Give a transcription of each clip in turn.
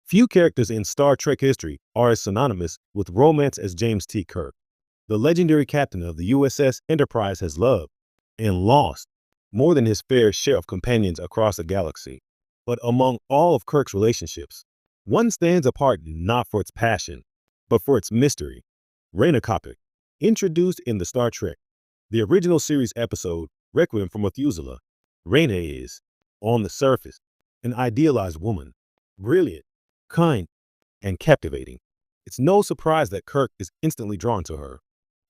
Few characters in Star Trek history are as synonymous with romance as James T. Kirk. The legendary captain of the USS Enterprise has loved and lost more than his fair share of companions across the galaxy. But among all of Kirk's relationships, one stands apart not for its passion, but for its mystery. Reyna Kopik, introduced in the Star Trek, the original series episode Requiem for Methuselah, Reyna is, on the surface, an idealized woman, brilliant, kind, and captivating. It's no surprise that Kirk is instantly drawn to her.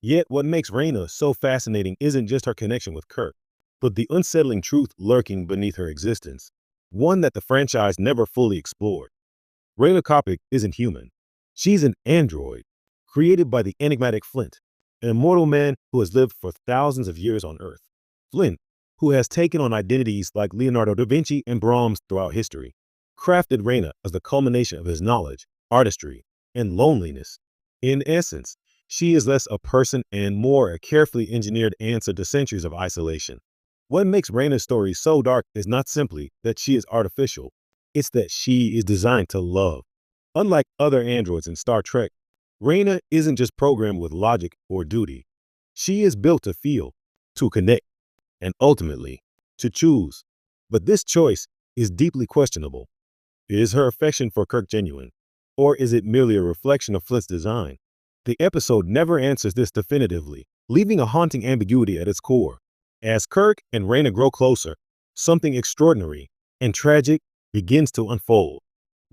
Yet what makes Reyna so fascinating isn't just her connection with Kirk, but the unsettling truth lurking beneath her existence, one that the franchise never fully explored. Reyna Kopik isn't human. She's an android, created by the enigmatic Flint, an immortal man who has lived for thousands of years on Earth. Flint, who has taken on identities like Leonardo da Vinci and Brahms throughout history, crafted Reyna as the culmination of his knowledge, artistry, and loneliness. In essence, she is less a person and more a carefully engineered answer to centuries of isolation. What makes Reyna's story so dark is not simply that she is artificial, it's that she is designed to love. Unlike other androids in Star Trek, Reyna isn't just programmed with logic or duty. She is built to feel, to connect, and ultimately, to choose. But this choice is deeply questionable. Is her affection for Kirk genuine, or is it merely a reflection of Flint's design? The episode never answers this definitively, leaving a haunting ambiguity at its core. As Kirk and Reyna grow closer, something extraordinary and tragic begins to unfold.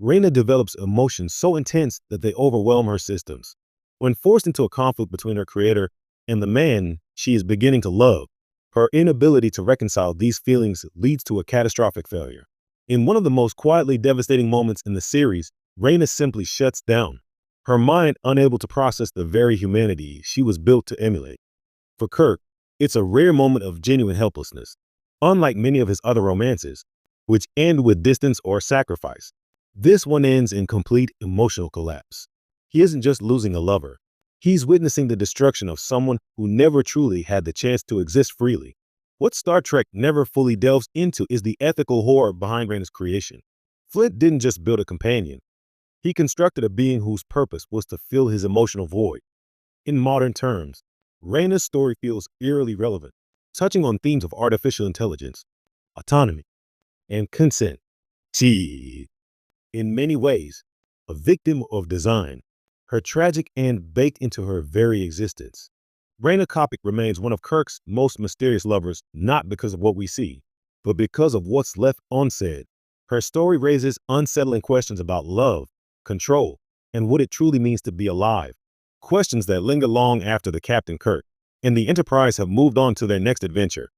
Reyna develops emotions so intense that they overwhelm her systems. When forced into a conflict between her creator and the man she is beginning to love, her inability to reconcile these feelings leads to a catastrophic failure. In one of the most quietly devastating moments in the series, Reyna simply shuts down, her mind unable to process the very humanity she was built to emulate. For Kirk, it's a rare moment of genuine helplessness. Unlike many of his other romances, which end with distance or sacrifice, this one ends in complete emotional collapse. He isn't just losing a lover. He's witnessing the destruction of someone who never truly had the chance to exist freely. What Star Trek never fully delves into is the ethical horror behind Reyna's creation. Flint didn't just build a companion. He constructed a being whose purpose was to fill his emotional void. In modern terms, Reyna's story feels eerily relevant, touching on themes of artificial intelligence, autonomy, and consent. She, in many ways, a victim of design, her tragic end baked into her very existence. Reyna Kopik remains one of Kirk's most mysterious lovers, not because of what we see, but because of what's left unsaid. Her story raises unsettling questions about love, control, and what it truly means to be alive. Questions that linger long after the Captain Kirk and the Enterprise have moved on to their next adventure.